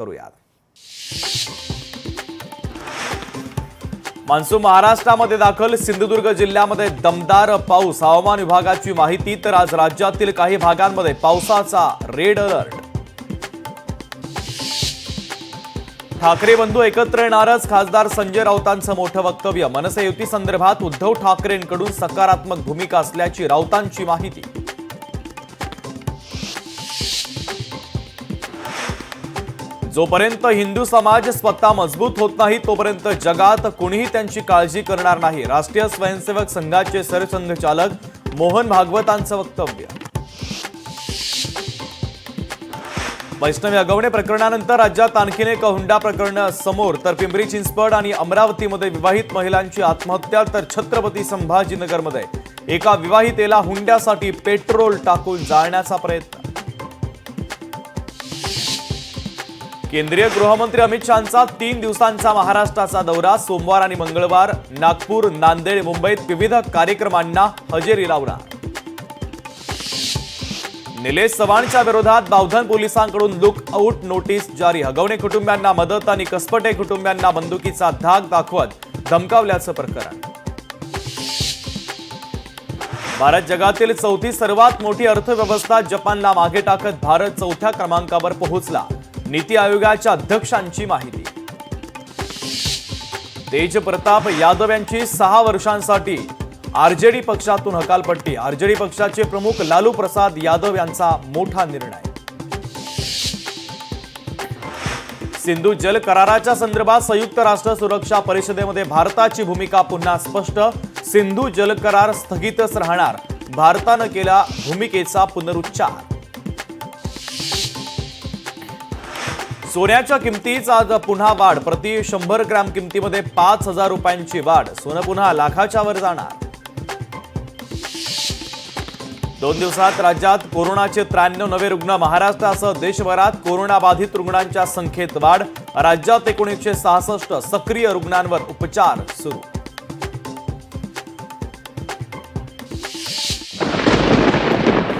करूयात। मान्सून महाराष्ट्रामध्ये दाखल, सिंधुदुर्ग जिल्ह्यामध्ये दमदार पाऊस। हवामान विभागाची माहिती। तर आज राज्यातील काही भागांमध्ये पावसाचा रेड अलर्ट। ठाकरे बंधू एकत्र येणारच, खासदार संजय राऊतांचं मोठं वक्तव्य। मनसे युती संदर्भात उद्धव ठाकरेंकडून सकारात्मक भूमिका असल्याची राऊतांची माहिती। जोपर्यंत हिंदू समाज स्वतः मजबूत होत नाही तोपर्यंत जगात कोणीही त्यांची काळजी करणार नाही, राष्ट्रीय स्वयंसेवक संघाचे सरसंघचालक मोहन भागवतांचं वक्तव्य। वैष्णवी अगवणे प्रकरणानंतर राज्यात आणखीन एक हुंडा प्रकरण समोर। तर पिंपरी चिंचवड आणि अमरावतीमध्ये विवाहित महिलांची आत्महत्या। तर छत्रपती संभाजीनगरमध्ये एका विवाहितेला हुंड्यासाठी पेट्रोल टाकून जाळण्याचा प्रयत्न। केंद्रीय गृहमंत्री अमित शहांचा 3 दिवसांचा महाराष्ट्राचा दौरा। सोमवार आणि मंगळवार नागपूर, नांदेड, मुंबईत विविध कार्यक्रमांना हजेरी लावणार। निलेश चव्हाणच्या विरोधात बावधन पोलिसांकडून लुक आउट नोटीस जारी। अगवणे कुटुंबियांना मदत आणि कसपटे कुटुंबियांना बंदुकीचा धाक दाखवत धमकावल्याचं प्रकरण। भारत जगातील 4थी सर्वात मोठी अर्थव्यवस्था। जपानला मागे टाकत भारत 4थ्या क्रमांकावर पोहोचला। नीती आयोगाच्या अध्यक्षांची माहिती। तेज प्रताप यादव यांची 6 वर्षांसाठी आरजेडी पक्षातून हकालपट्टी। आरजेडी पक्षाचे प्रमुख लालू प्रसाद यादव यांचा मोठा निर्णय। सिंधू जल कराराच्या संदर्भात संयुक्त राष्ट्र सुरक्षा परिषदेमध्ये भारताची भूमिका पुन्हा स्पष्ट। सिंधू जल करार स्थगितच राहणार, भारतानं केला भूमिकेचा पुनरुच्चार। सोन्याच्या किमतीत आज पुन्हा वाढ। प्रति 100 ग्रॅम किमतीमध्ये 5,000 रुपयांची वाढ। सोनं पुन्हा लाखाच्या वर जाणार। 2 दिवसात राज्यात कोरोनाचे 93 नवे रुग्ण। महाराष्ट्रासह देशभरात कोरोना बाधित रुग्णांच्या संख्येत वाढ। राज्यात 1966 सक्रिय रुग्णांवर उपचार सुरू।